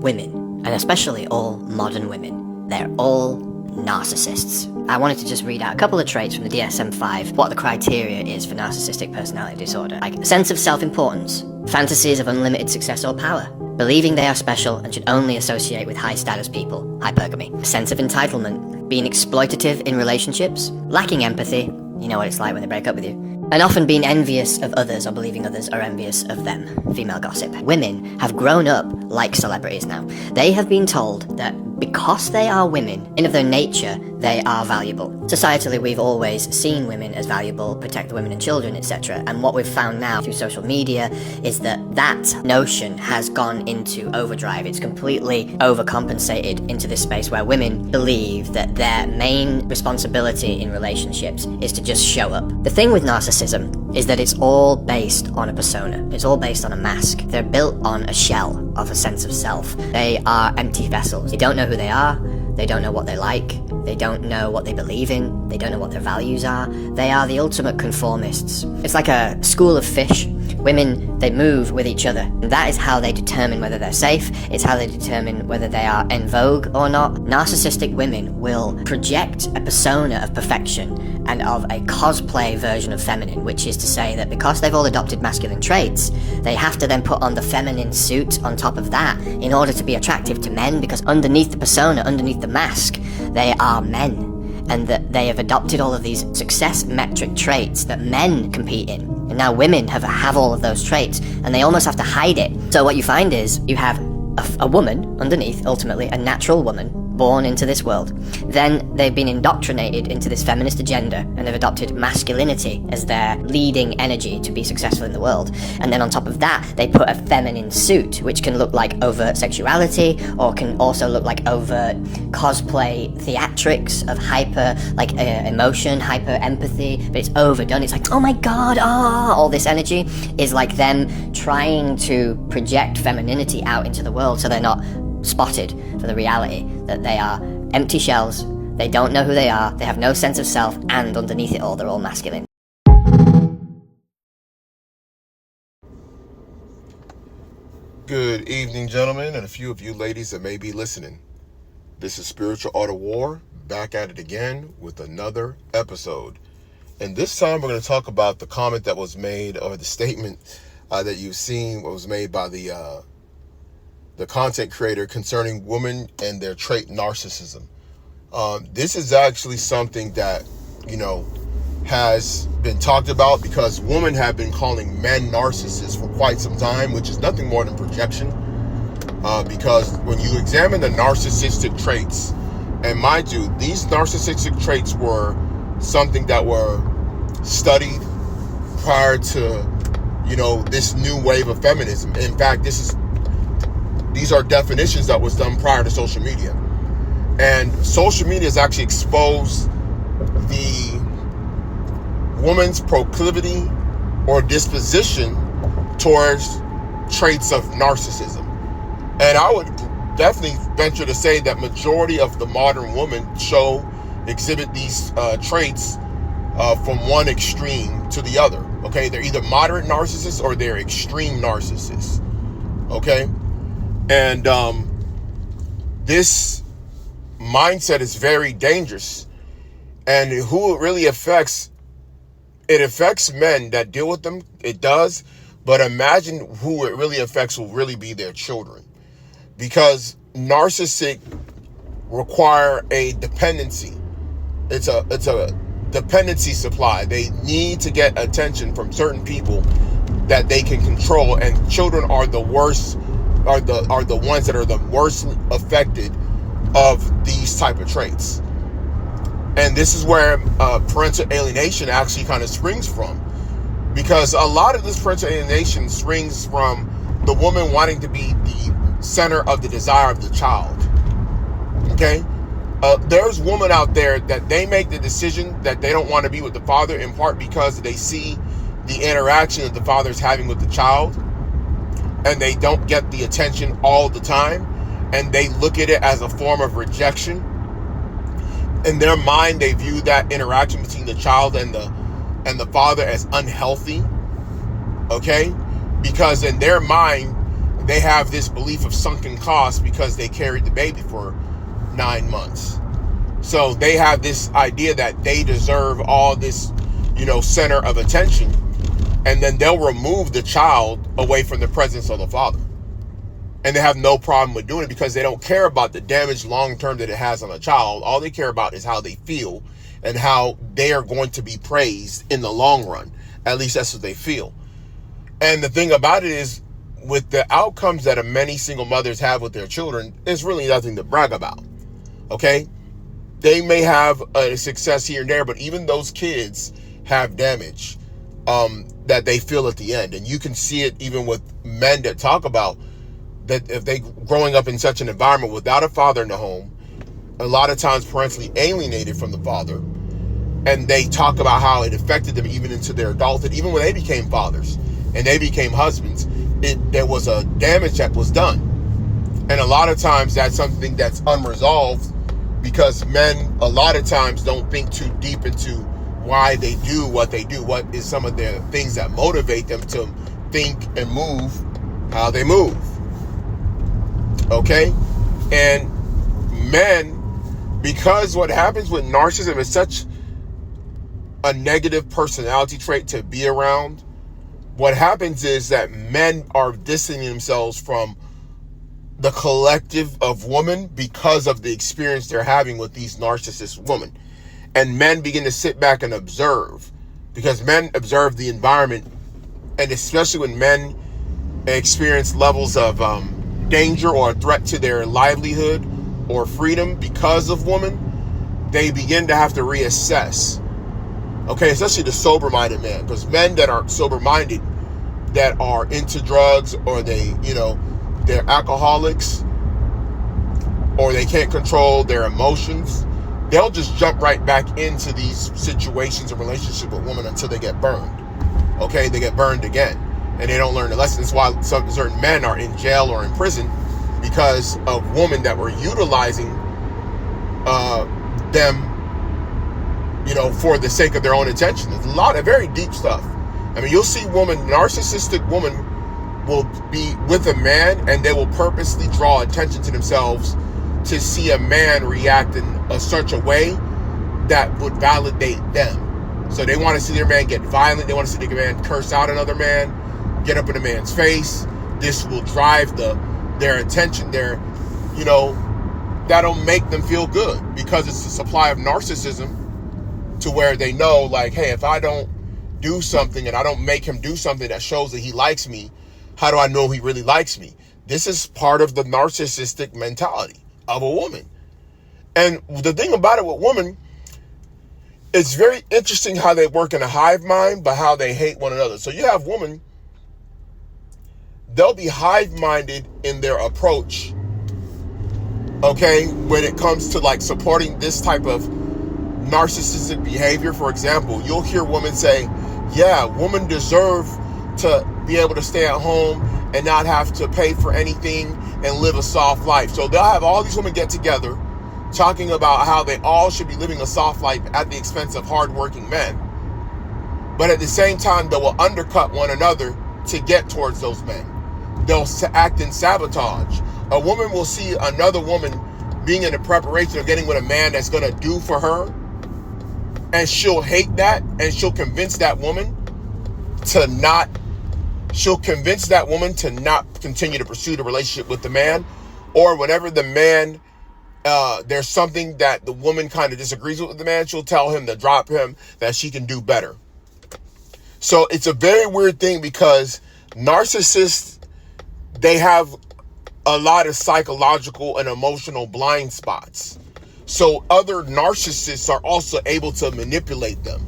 women, and especially all modern women, they're all narcissists. I wanted to just read out a couple of traits from the DSM-5, what the criteria is for narcissistic personality disorder. Like a sense of self-importance, fantasies of unlimited success or power, believing they are special and should only associate with high-status people, hypergamy, a sense of entitlement, being exploitative in relationships, lacking empathy, you know what it's like when they break up with you, and often being envious of others or believing others are envious of them, female gossip. Women have grown up like celebrities now. They have been told that because they are women, in of their nature, they are valuable. Societally, we've always seen women as valuable, protect the women and children, etc. And what we've found now through social media is that that notion has gone into overdrive. It's completely overcompensated into this space where women believe that their main responsibility in relationships is to just show up. The thing with narcissism is that it's all based on a persona. It's all based on a mask. They're built on a shell of a sense of self. They are empty vessels. They don't know who they are. They don't know what they like. They don't know what they believe in. They don't know what their values are. They are the ultimate conformists. It's like a school of fish. Women, they move with each other. And that is how they determine whether they're safe. It's how they determine whether they are en vogue or not. Narcissistic women will project a persona of perfection and of a cosplay version of feminine, which is to say that because they've all adopted masculine traits, they have to then put on the feminine suit on top of that in order to be attractive to men, because underneath the persona, underneath the mask, they are men. And that they have adopted all of these success metric traits that men compete in. And now women have all of those traits, and they almost have to hide it. So what you find is you have a woman underneath, ultimately, a natural woman, born into this world. Then they've been indoctrinated into this feminist agenda, and they've adopted masculinity as their leading energy to be successful in the world. And then on top of that, they put a feminine suit, which can look like overt sexuality, or can also look like overt cosplay theatrics of hyper, emotion, hyper empathy, but it's overdone. It's like, oh my god, all this energy is like them trying to project femininity out into the world so they're not spotted for the reality that they are empty shells, they don't know who they are, they have no sense of self, and underneath it all, they're all masculine. Good evening, gentlemen, and a few of you ladies that may be listening. This is Spiritual Art of War, back at it again with another episode. And this time we're going to talk about the comment that was made, or the statement that you've seen was made by the content creator concerning women and their trait narcissism. This is actually something that, has been talked about, because women have been calling men narcissists for quite some time, which is nothing more than projection. Because when you examine the narcissistic traits, and mind you, these narcissistic traits were something that were studied prior to, this new wave of feminism. In fact, these are definitions that was done prior to social media. And social media has actually exposed the woman's proclivity or disposition towards traits of narcissism. And I would definitely venture to say that majority of the modern women exhibit these traits from one extreme to the other. Okay, they're either moderate narcissists or they're extreme narcissists. Okay. And this mindset is very dangerous. And who it really affects, it affects men that deal with them, it does. But imagine who it really affects will really be their children. Because narcissists require a dependency. It's a dependency supply. They need to get attention from certain people that they can control. And children are the worst, are the ones that are the worst affected of these type of traits. And this is where parental alienation actually kind of springs from, because a lot of this parental alienation springs from the woman wanting to be the center of the desire of the child. Okay, there's women out there that they make the decision that they don't want to be with the father, in part because they see the interaction that the father is having with the child, and they don't get the attention all the time, and they look at it as a form of rejection. In their mind, they view that interaction between the child and the father as unhealthy. Okay, because in their mind, they have this belief of sunken cost because they carried the baby for 9 months. So they have this idea that they deserve all this, center of attention, and then they'll remove the child away from the presence of the father. And they have no problem with doing it because they don't care about the damage long-term that it has on a child. All they care about is how they feel and how they are going to be praised in the long run. At least that's what they feel. And the thing about it is, with the outcomes that many single mothers have with their children, it's really nothing to brag about. Okay? They may have a success here and there, but even those kids have damage that they feel at the end. And you can see it even with men that talk about that if they growing up in such an environment without a father in the home, a lot of times parentally alienated from the father, and they talk about how it affected them even into their adulthood, even when they became fathers and they became husbands, there was a damage that was done. And a lot of times that's something that's unresolved because men a lot of times don't think too deep into why they do what they do. What is some of the things that motivate them to think and move how they move? Okay? And men, because what happens with narcissism is such a negative personality trait to be around, what happens is that men are distancing themselves from the collective of women because of the experience they're having with these narcissist women. And men begin to sit back and observe, because men observe the environment, and especially when men experience levels of danger or a threat to their livelihood or freedom because of women, they begin to have to reassess. Okay, especially the sober-minded man, because men that are sober-minded, that are into drugs, or they're alcoholics, or they can't control their emotions, they'll just jump right back into these situations and relationships with women until they get burned. Okay, they get burned again, and they don't learn the lesson. That's why certain men are in jail or in prison, because of women that were utilizing them, for the sake of their own attention. There's a lot of very deep stuff. I mean, you'll see narcissistic women will be with a man, and they will purposely draw attention to themselves to see a man react in such a way that would validate them. So they want to see their man get violent. They want to see their man curse out another man, get up in a man's face. This will drive their attention. That'll make them feel good, because it's a supply of narcissism, to where they know, like, hey, if I don't do something and I don't make him do something that shows that he likes me, how do I know he really likes me? This is part of the narcissistic mentality of a woman. And the thing about it with women, it's very interesting how they work in a hive mind, but how they hate one another. So you have women, they'll be hive-minded in their approach, okay, when it comes to like supporting this type of narcissistic behavior. For example, you'll hear women say, yeah, women deserve to be able to stay at home and not have to pay for anything and live a soft life. So they'll have all these women get together talking about how they all should be living a soft life at the expense of hardworking men. But at the same time, they will undercut one another to get towards those men. They'll act in sabotage. A woman will see another woman being in the preparation of getting with a man that's going to do for her, and she'll hate that, and she'll convince that woman to not continue to pursue the relationship with the man. Or whenever the man, there's something that the woman kind of disagrees with the man, she'll tell him to drop him, that she can do better. So it's a very weird thing, because narcissists, they have a lot of psychological and emotional blind spots. So other narcissists are also able to manipulate them.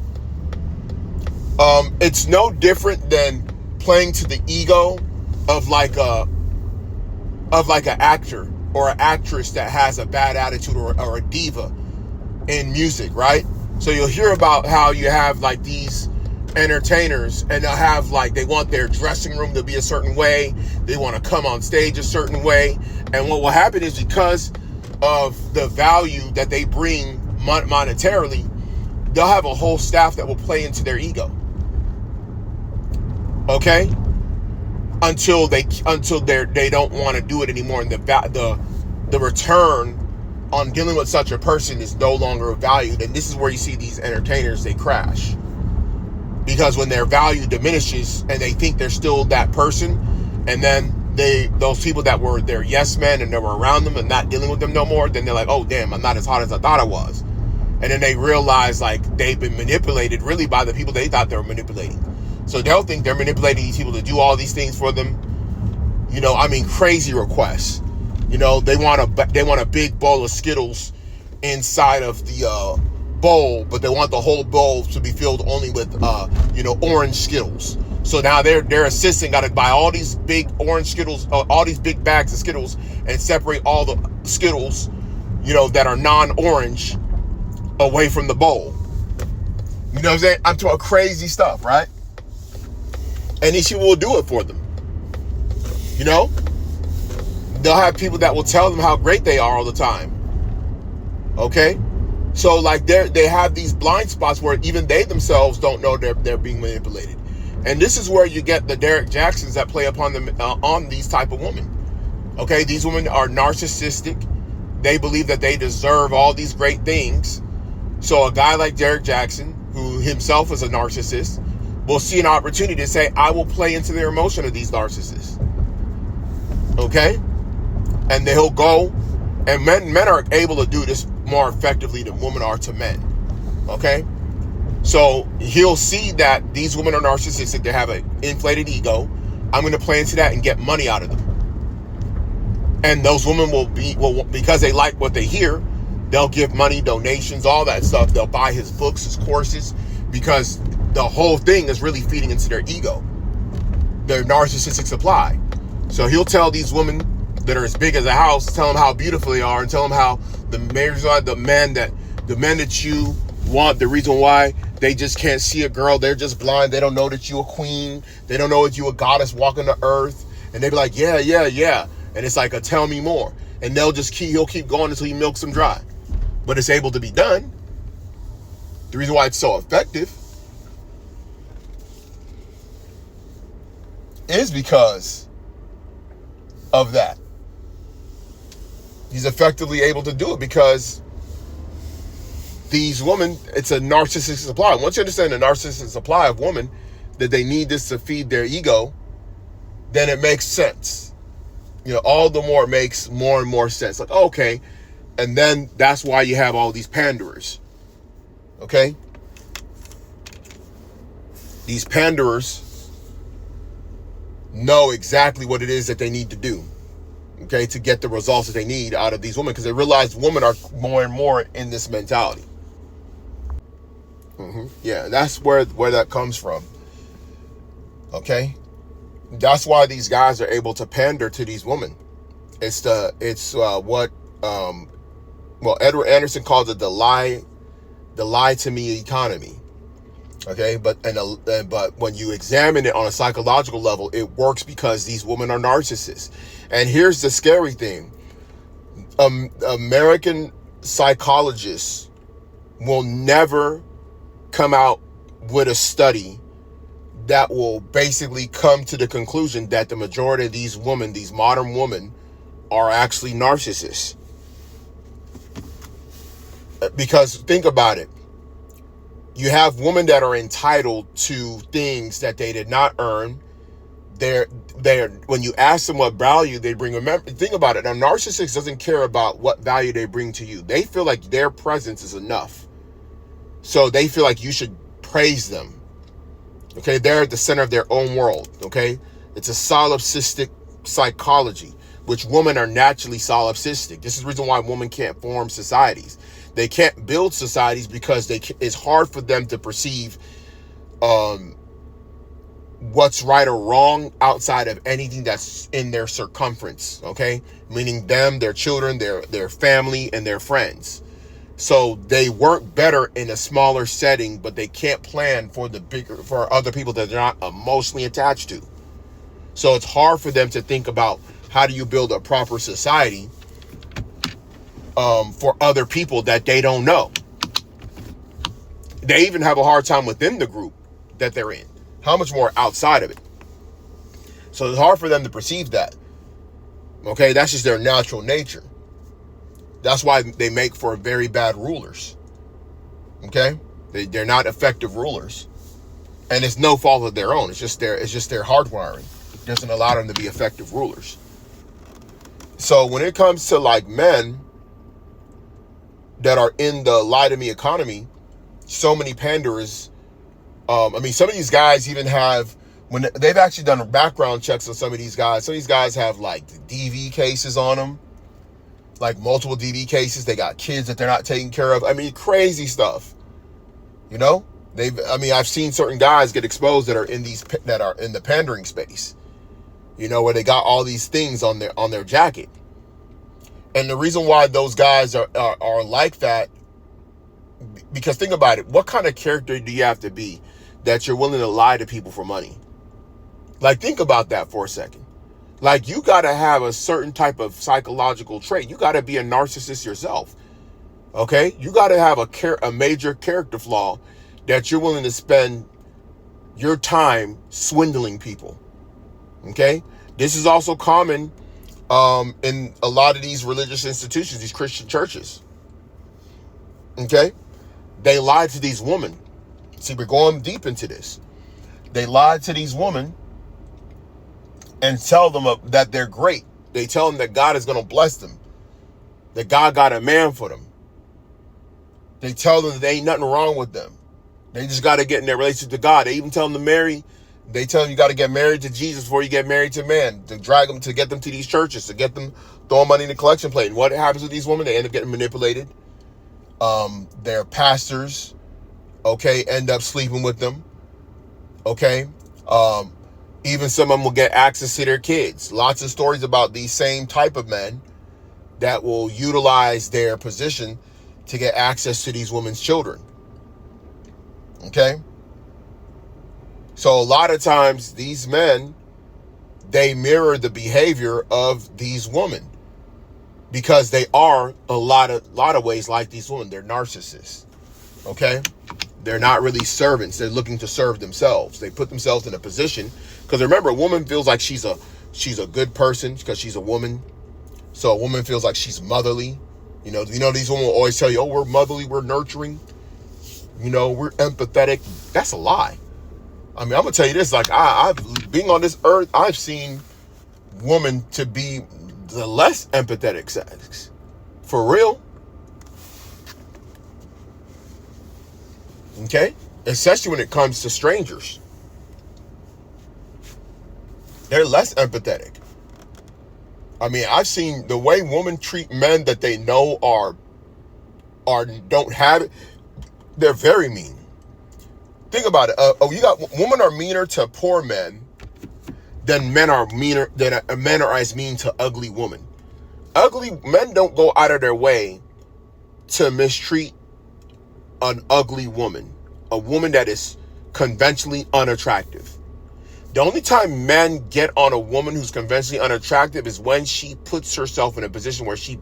It's no different than playing to the ego of like an actor or an actress that has a bad attitude, or a diva in music, right? So you'll hear about how you have like these entertainers, and they'll have like, they want their dressing room to be a certain way, they want to come on stage a certain way, and what will happen is, because of the value that they bring monetarily, they'll have a whole staff that will play into their ego. Okay? until they don't want to do it anymore, and the return on dealing with such a person is no longer valued. And this is where you see these entertainers, they crash, because when their value diminishes and they think they're still that person, and then those people that were their yes men and they were around them and not dealing with them no more, then they're like, oh damn, I'm not as hot as I thought I was. And then they realize like they've been manipulated really by the people they thought they were manipulating. So they'll think they're manipulating these people to do all these things for them. Crazy requests. They want a big bowl of Skittles inside of the bowl, but they want the whole bowl to be filled only with orange Skittles. So now their assistant got to buy all these big orange Skittles, all these big bags of Skittles, and separate all the Skittles, that are non-orange away from the bowl. You know what I'm saying? I'm talking crazy stuff, right? And these people will do it for them. They'll have people that will tell them how great they are all the time. Okay? So like they have these blind spots where even they themselves don't know they're being manipulated. And this is where you get the Derek Jacksons that play upon them on these type of women. Okay? These women are narcissistic. They believe that they deserve all these great things. So a guy like Derek Jackson, who himself is a narcissist, will see an opportunity to say, I will play into their emotion of these narcissists. Okay? And he'll go, and men are able to do this more effectively than women are to men. Okay? So he'll see that these women are narcissistic. They have an inflated ego. I'm going to play into that and get money out of them. And those women will because they like what they hear, they'll give money, donations, all that stuff. They'll buy his books, his courses, because the whole thing is really feeding into their ego, their narcissistic supply. So he'll tell these women that are as big as a house, tell them how beautiful they are, and tell them how the men that you want, the reason why they just can't see a girl, they're just blind, they don't know that you a queen, they don't know that you a goddess walking the earth, and they be like, yeah, and it's like a tell me more, and he'll keep going until he milks them dry. But it's able to be done. The reason why it's so effective is because of that. He's effectively able to do it because these women, it's a narcissistic supply. Once you understand the narcissistic supply of women, that they need this to feed their ego, then it makes sense. All the more it makes more and more sense. Like, okay. And then that's why you have all these panderers. Okay? These panderers know exactly what it is that they need to do. Okay? To get the results that they need out of these women. Because they realize women are more and more in this mentality. Yeah, that's where that comes from. Okay? That's why these guys are able to pander to these women. It's what Edward Anderson calls it the lie to me economy. Okay, but when you examine it on a psychological level, it works because these women are narcissists. And here's the scary thing: American psychologists will never come out with a study that will basically come to the conclusion that the majority of these women, these modern women, are actually narcissists. Because think about it. You have women that are entitled to things that they did not earn. They're when you ask them what value they bring, remember, think about it. A narcissist doesn't care about what value they bring to you. They feel like their presence is enough. So they feel like you should praise them. Okay, they're at the center of their own world. Okay, it's a solipsistic psychology, which women are naturally solipsistic. This is the reason why women can't form societies. They can't build societies because it's hard for them to perceive what's right or wrong outside of anything that's in their circumference. Okay, meaning them, their children, their family, and their friends. So they work better in a smaller setting, but they can't plan for other people that they're not emotionally attached to. So it's hard for them to think about how do you build a proper society for other people that they don't know. They even have a hard time within the group that they're in. How much more outside of it? So it's hard for them to perceive that. Okay, that's just their natural nature. That's why they make for very bad rulers. Okay, they're not effective rulers, and it's no fault of their own. It's just their hardwiring doesn't allow them to be effective rulers. So when it comes to like men that are in the lie to me economy, so many panderers. I mean, some of these guys even have, when they've actually done background checks on some of these guys have like DV cases on them, like multiple DV cases. They got kids that they're not taking care of. I mean, crazy stuff. You know, I've seen certain guys get exposed that are in the pandering space. You know, where they got all these things on their jacket. And the reason why those guys are like that, because think about it, what kind of character do you have to be that you're willing to lie to people for money? Like, think about that for a second. Like, you got to have a certain type of psychological trait. You got to be a narcissist yourself. Okay? You got to have a major character flaw that you're willing to spend your time swindling people. Okay? This is also common in a lot of these religious institutions, these Christian churches. Okay? They lied to these women. See, we're going deep into this. They lied to these women and tell them that they're great. They tell them that God is going to bless them, that God got a man for them. They tell them that there ain't nothing wrong with them. They just got to get in their relationship to God. They even tell them to marry. They tell them you got to get married to Jesus before you get married to man, to drag them, to get them to these churches, to get them throwing money in the collection plate. And what happens with these women? They end up getting manipulated. Their pastors, okay, end up sleeping with them. Okay. Even some of them will get access to their kids. Lots of stories about these same type of men that will utilize their position to get access to these women's children. Okay. So a lot of times these men, they mirror the behavior of these women because they are a lot of ways like these women. They're narcissists. Okay. They're not really servants. They're looking to serve themselves. They put themselves in a position, because remember, a woman feels like she's a good person because she's a woman. So a woman feels like she's motherly. You know, these women will always tell you, oh, we're motherly, we're nurturing. You know, we're empathetic. That's a lie. I mean, I'm gonna tell you this, like I've being on this earth, I've seen women to be the less empathetic sex. For real. Okay? Especially when it comes to strangers. They're less empathetic. I mean, I've seen the way women treat men that they know are don't have it. They're very mean. Think about it. Women are meaner to poor men than men are as mean to ugly women. Ugly men don't go out of their way to mistreat an ugly woman, a woman that is conventionally unattractive. The only time men get on a woman who's conventionally unattractive is when she puts herself in a position where she's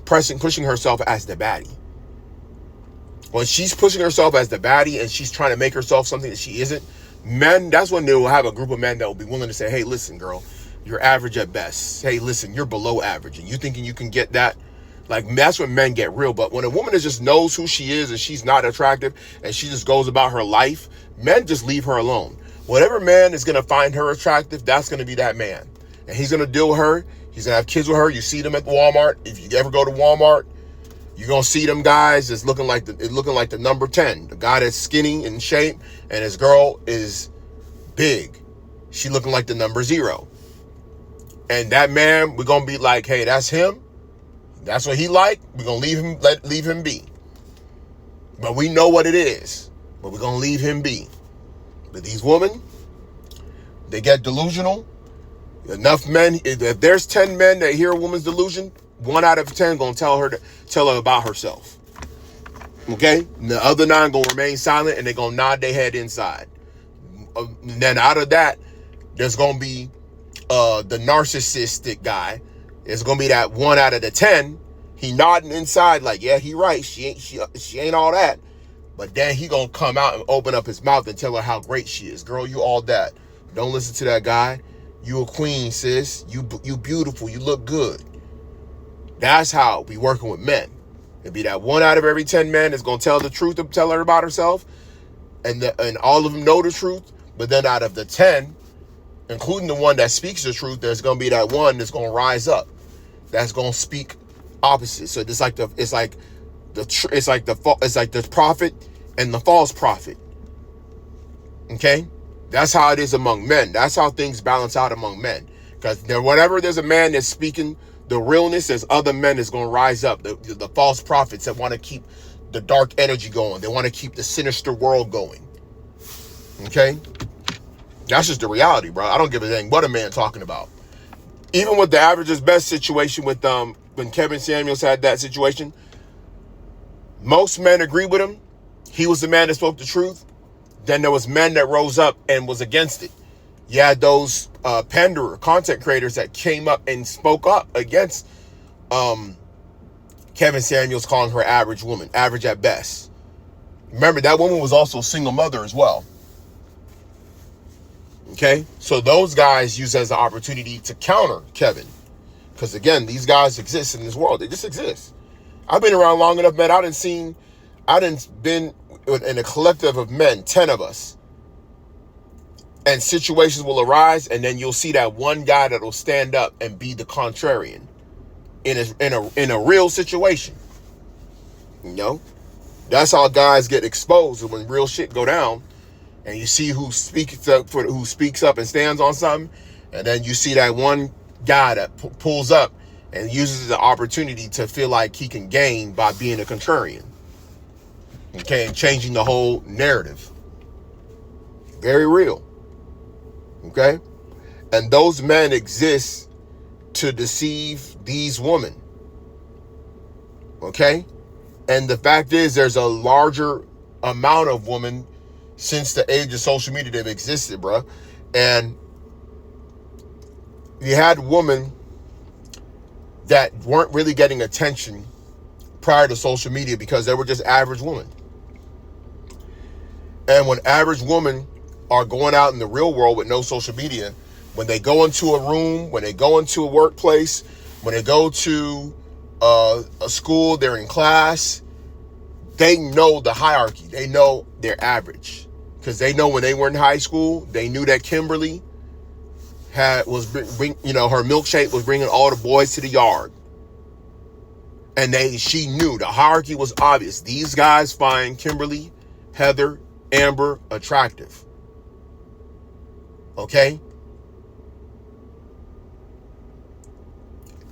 pushing herself as the baddie. When she's pushing herself as the baddie and she's trying to make herself something that she isn't, men, that's when they will have a group of men that will be willing to say, hey, listen, girl, you're average at best. Hey, listen, you're below average. And you thinking you can get that? Like, that's when men get real. But when a woman just knows who she is and she's not attractive and she just goes about her life, men just leave her alone. Whatever man is going to find her attractive, that's going to be that man. And he's going to deal with her. He's going to have kids with her. You see them at Walmart. If you ever go to Walmart, you're going to see them guys it's looking like the number 10. The guy that's skinny in shape and his girl is big. She looking like the number 0. And that man, we're going to be like, hey, that's him. That's what he like. We're going to leave him be. But we know what it is. But we're going to leave him be. But these women, they get delusional. Enough men, if there's 10 men that hear a woman's delusion, 1 out of 10 going to tell her about herself. Okay? And the other 9 going to remain silent and they're going to nod their head inside. And then out of that, there's going to be the narcissistic guy. It's going to be that 1 out of the 10. He nodding inside like, yeah, he right. She ain't all that. But then he going to come out and open up his mouth and tell her how great she is. Girl, you all that. Don't listen to that guy. You a queen, sis. You beautiful. You look good. That's how we working with men. It'd be that 1 out of every 10 men is gonna tell the truth and tell her about herself, and all of them know the truth. But then out of the 10, including the one that speaks the truth, there's gonna be that one that's gonna rise up, that's gonna speak opposite. So it's like the prophet and the false prophet. Okay, that's how it is among men. That's how things balance out among men. Because whenever there's a man that's speaking the realness, there's other men that's going to rise up. The false prophets that want to keep the dark energy going. They want to keep the sinister world going. Okay, that's just the reality, bro. I don't give a dang what a man talking about. Even with the average is best situation with when Kevin Samuels had that situation, most men agree with him. He was the man that spoke the truth. Then there was men that rose up and was against it. You had those panderer content creators that came up and spoke up against Kevin Samuels, calling her average woman, average at best. Remember, that woman was also a single mother as well. Okay, so those guys use as an opportunity to counter Kevin. Because again, these guys exist in this world. They just exist. I've been around long enough, man. I done been in a collective of men, 10 of us. And situations will arise, and then you'll see that one guy that will stand up and be the contrarian in a real situation. You know? That's how guys get exposed when real shit go down. And you see who speaks up and stands on something, and then you see that one guy that pulls up and uses the opportunity to feel like he can gain by being a contrarian. Okay, and changing the whole narrative. Very real. Okay? And those men exist to deceive these women. Okay? And the fact is, there's a larger amount of women since the age of social media that have existed, bro. And you had women that weren't really getting attention prior to social media because they were just average women. And when average women are going out in the real world with no social media, when they go into a room, when they go into a workplace, when they go to a school, they're in class, they know the hierarchy. They know they're average. Because they know when they were in high school, they knew that Kimberly her milkshake was bringing all the boys to the yard. And she knew the hierarchy was obvious. These guys find Kimberly, Heather, Amber attractive. Okay?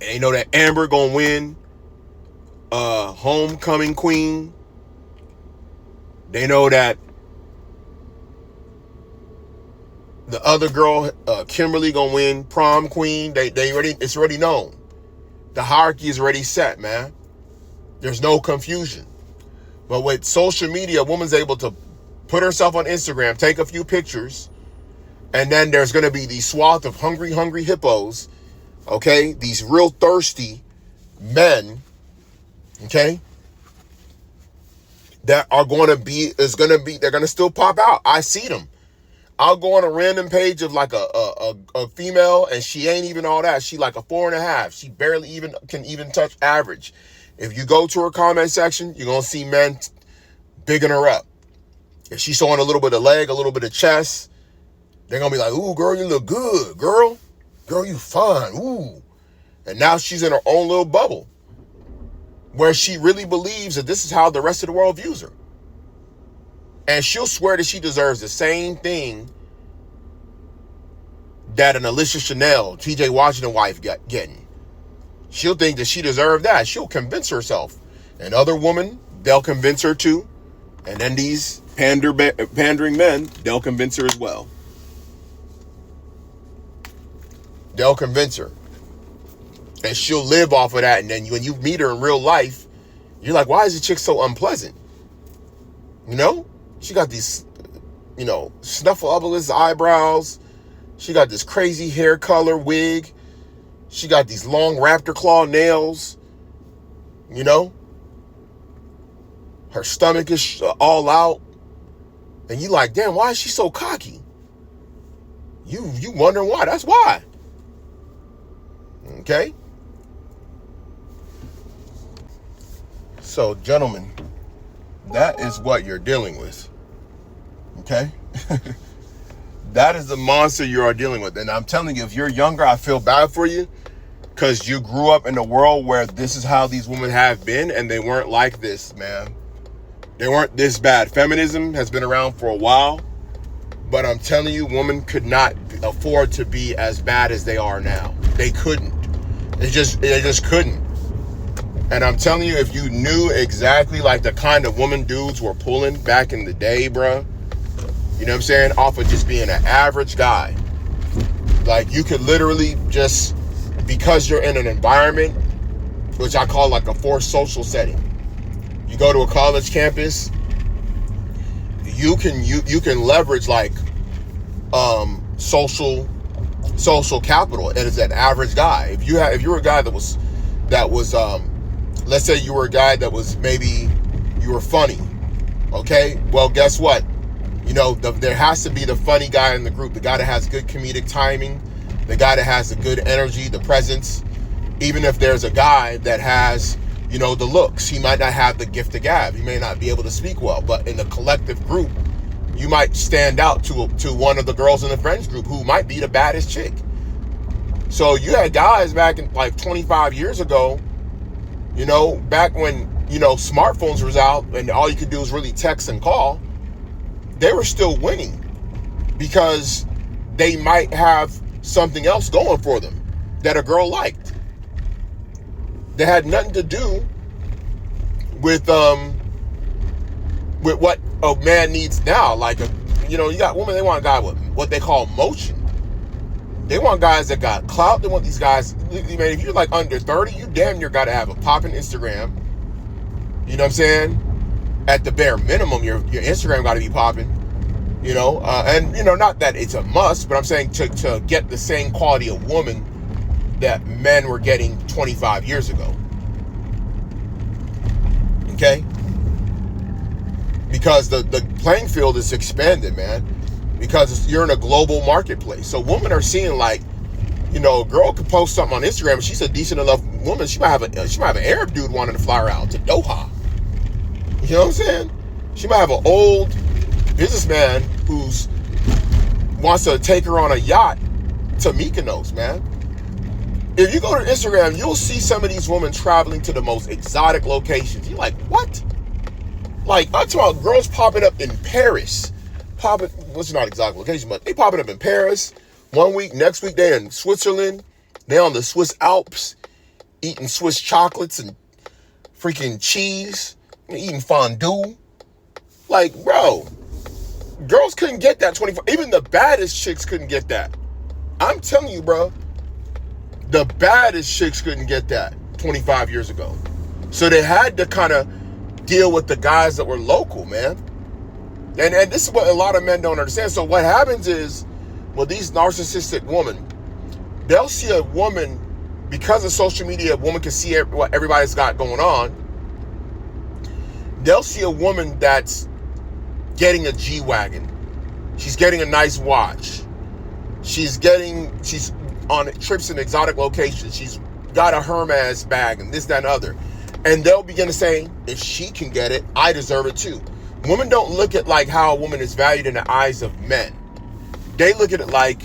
And they know that Amber gonna win homecoming queen. They know that the other girl, Kimberly, gonna win prom queen. It's already known. The hierarchy is already set, man. There's no confusion. But with social media, a woman's able to put herself on Instagram, take a few pictures, and then there's gonna be these swath of hungry hippos, okay? These real thirsty men, okay? That are they're gonna still pop out. I see them. I'll go on a random page of like a female, and she ain't even all that. She like a 4.5. She barely can touch average. If you go to her comment section, you're gonna see men bigging her up. If she's showing a little bit of leg, a little bit of chest, they're gonna be like, "Ooh, girl, you look good, girl. Girl, you fine. Ooh." And now she's in her own little bubble where she really believes that this is how the rest of the world views her. And she'll swear that she deserves the same thing that an Alicia Chanel, TJ Washington wife getting. She'll think that she deserved that. She'll convince herself. And other women, they'll convince her too. And then these pandering men, they'll convince her as well. They'll convince her. And she'll live off of that. And then when you meet her in real life, you're like, why is the chick so unpleasant? You know? She got these, snuffleupagus eyebrows. She got this crazy hair color wig. She got these long raptor claw nails. You know? Her stomach is all out. And you like, damn, why is she so cocky? You wondering why? That's why. Okay? So, gentlemen, that is what you're dealing with. Okay? That is the monster you are dealing with. And I'm telling you, if you're younger, I feel bad for you, because you grew up in a world where this is how these women have been, and they weren't like this, man. They weren't this bad. Feminism has been around for a while, but I'm telling you, women could not afford to be as bad as they are now. They couldn't. They just couldn't. And I'm telling you, if you knew exactly like the kind of woman dudes were pulling back in the day, bruh, you know what I'm saying, off of just being an average guy, like you could literally just, because you're in an environment which I call like a forced social setting. You go to a college campus, you can leverage like social capital as an average guy. If you were a guy that was let's say you were a guy that was, maybe you were funny, okay? Well, guess what? You know, there has to be the funny guy in the group, the guy that has good comedic timing, the guy that has the good energy, the presence. Even if there's a guy that has, you know, the looks, he might not have the gift of gab. He may not be able to speak well, but in the collective group, you might stand out to one of the girls in the friends group who might be the baddest chick. So you had guys back in like 25 years ago, you know, back when, you know, smartphones was out and all you could do was really text and call, they were still winning because they might have something else going for them that a girl liked. They had nothing to do with what a man needs now. Like, you know, you got women, they want a guy with what they call motion. They want guys that got clout. They want these guys, man, if you're like under 30, you damn near got to have a popping Instagram. You know what I'm saying? At the bare minimum, your Instagram got to be popping. You know, and, you know, not that it's a must, but I'm saying to get the same quality of woman that men were getting 25 years ago. Okay? Because the playing field is expanded, man. Because you're in a global marketplace. So women are seeing, like, you know, a girl could post something on Instagram and she's a decent enough woman. She might have an Arab dude wanting to fly her out to Doha. You know what I'm saying? She might have an old businessman who's wants to take her on a yacht to Mykonos, man. If you go to Instagram, you'll see some of these women traveling to the most exotic locations. You're like, what? Like, I'm talking about girls popping up in Paris. What's not exotic location, but they popping up in Paris 1 week, next week they're in Switzerland, they're on the Swiss Alps, eating Swiss chocolates and freaking cheese, eating fondue. Like, bro, girls couldn't get that 25. Even the baddest chicks couldn't get that. I'm telling you, bro, the baddest chicks couldn't get that 25 years ago. So they had to kind of deal with the guys that were local, man. And this is what a lot of men don't understand. So what happens is, well, these narcissistic women, they'll see a woman, because of social media, a woman can see what everybody's got going on. They'll see a woman that's getting a G-Wagon. She's getting a nice watch. She's on trips in exotic locations. She's got a Hermes bag and this, that, and other. And they'll begin to say, if she can get it, I deserve it too. Women don't look at like how a woman is valued in the eyes of men. They look at it like,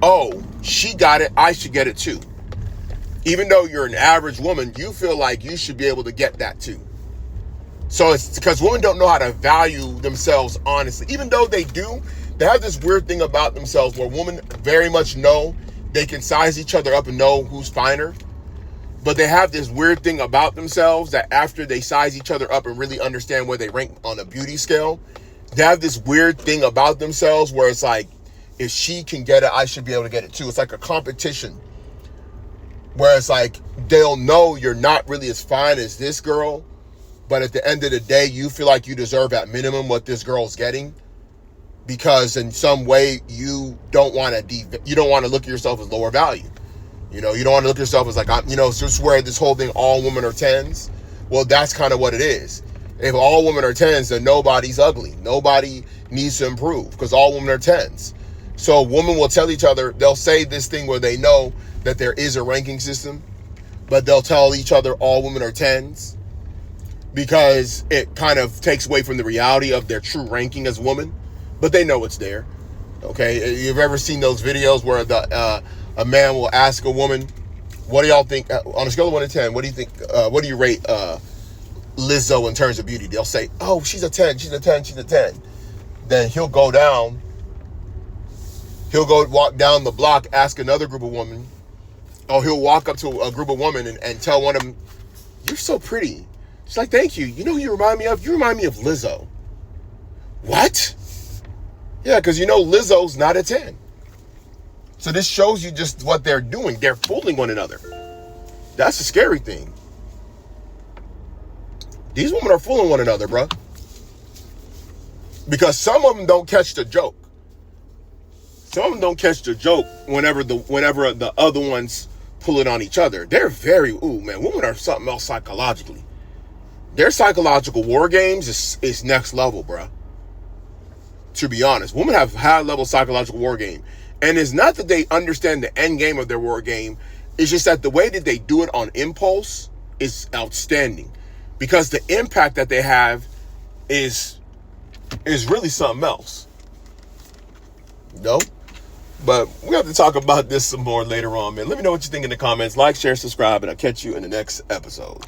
oh, she got it, I should get it too. Even though you're an average woman, you feel like you should be able to get that too. So it's because women don't know how to value themselves honestly. Even though they do, they have this weird thing about themselves where women very much know they can size each other up and know who's finer. But they have this weird thing about themselves that after they size each other up and really understand where they rank on a beauty scale, they have this weird thing about themselves where it's like, if she can get it, I should be able to get it too. It's like a competition where it's like, they'll know you're not really as fine as this girl, but at the end of the day, you feel like you deserve at minimum what this girl's getting, because in some way you don't want to look at yourself as lower value. You know, you don't want to look at yourself as like, it's just where this whole thing, all women are 10s. Well, that's kind of what it is. If all women are 10s, then nobody's ugly. Nobody needs to improve because all women are 10s. So a woman will tell each other, they'll say this thing where they know that there is a ranking system, but they'll tell each other all women are 10s because it kind of takes away from the reality of their true ranking as a woman, but they know it's there. Okay, you've ever seen those videos where a man will ask a woman, what do y'all think, on a scale of 1 to 10, what do you think, what do you rate Lizzo in terms of beauty? They'll say, oh, she's a 10, she's a 10, she's a 10. Then he'll go walk down the block, ask another group of women, or he'll walk up to a group of women and tell one of them, you're so pretty. She's like, thank you. You know who you remind me of? You remind me of Lizzo. What? Yeah, because you know Lizzo's not a 10. So this shows you just what they're doing. They're fooling one another. That's the scary thing. These women are fooling one another, bro. Because some of them don't catch the joke. Some of them don't catch the joke whenever the other ones pull it on each other. They're very, women are something else psychologically. Their psychological war games is next level, bro. To be honest, women have high level psychological war game. And it's not that they understand the end game of their war game. It's just that the way that they do it on impulse is outstanding. Because the impact that they have is really something else. No? But we have to talk about this some more later on, man. Let me know what you think in the comments. Like, share, subscribe, and I'll catch you in the next episode.